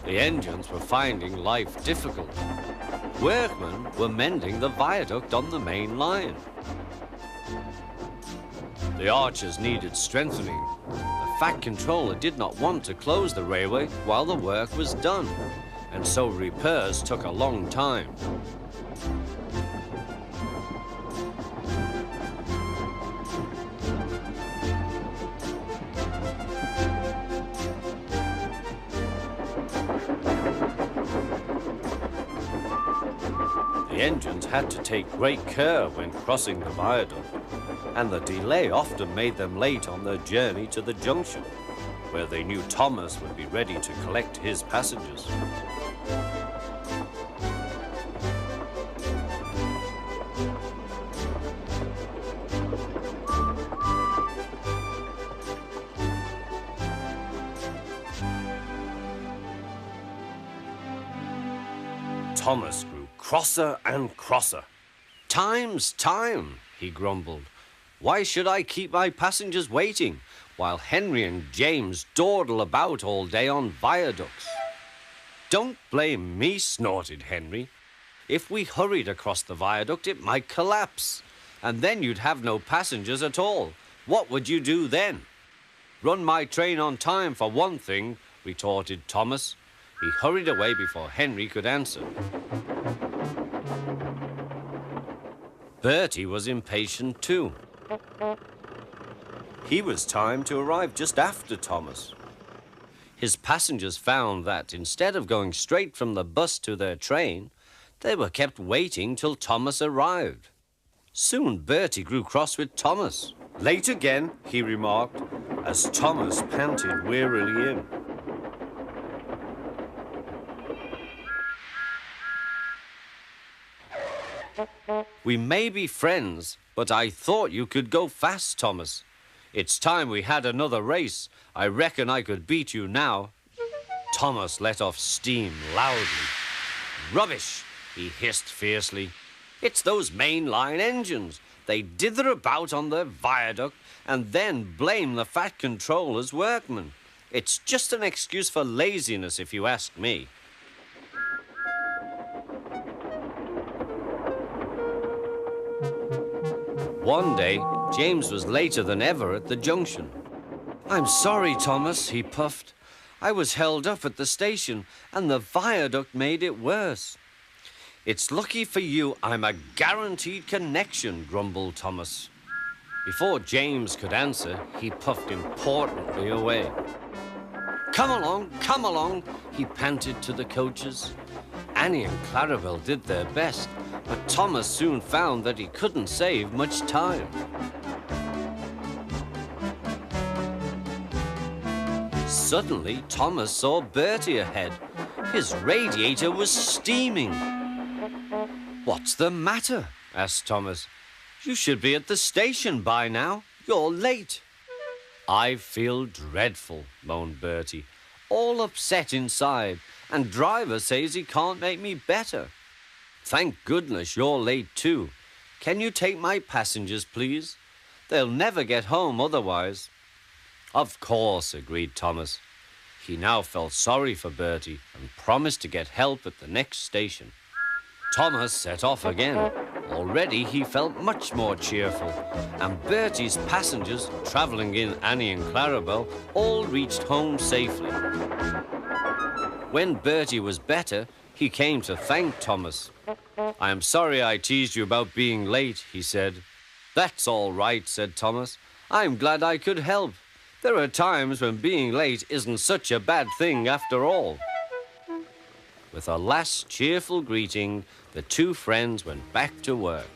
The engines were finding life difficult. Workmen were mending the viaduct on the main line. The arches needed strengthening. The Fat Controller did not want to close the railway while the work was done, and so repairs took a long time. The engines had to take great care when crossing the viaduct, and the delay often made them late on their journey to the junction, where they knew Thomas would be ready to collect his passengers. Thomas grew crosser and crosser. "Time's time," he grumbled. "Why should I keep my passengers waiting while Henry and James dawdle about all day on viaducts?" "Don't blame me," snorted Henry. "If we hurried across the viaduct, it might collapse, and then you'd have no passengers at all. What would you do then?" "Run my train on time, for one thing," retorted Thomas. He hurried away before Henry could answer. Bertie was impatient too. He was timed to arrive just after Thomas. His passengers found that instead of going straight from the bus to their train, they were kept waiting till Thomas arrived. Soon Bertie grew cross with Thomas. "Late again," he remarked, as Thomas panted wearily in. "We may be friends, but I thought you could go fast, Thomas. It's time we had another race. I reckon I could beat you now." Thomas let off steam loudly. "Rubbish," he hissed fiercely. "It's those mainline engines. They dither about on their viaduct and then blame the Fat Controller's workmen. It's just an excuse for laziness, if you ask me." One day, James was later than ever at the junction. "I'm sorry, Thomas," he puffed. "I was held up at the station, and the viaduct made it worse." "It's lucky for you I'm a guaranteed connection," grumbled Thomas. Before James could answer, he puffed importantly away. Come along," he panted to the coaches. Annie and Clarabel did their best, but Thomas soon found that he couldn't save much time. Suddenly, Thomas saw Bertie ahead. His radiator was steaming. "What's the matter?" asked Thomas. "You should be at the station by now. You're late." "I feel dreadful," moaned Bertie. "All upset inside, and driver says he can't make me better." "Thank goodness you're late too. Can you take my passengers, please? They'll never get home otherwise." "Of course," agreed Thomas. He now felt sorry for Bertie and promised to get help at the next station. Thomas set off again. Already he felt much more cheerful, and Bertie's passengers, travelling in Annie and Clarabel, all reached home safely. When Bertie was better, he came to thank Thomas. "I am sorry I teased you about being late," he said. "That's all right," said Thomas. "I'm glad I could help. There are times when being late isn't such a bad thing after all." With a last cheerful greeting, the two friends went back to work.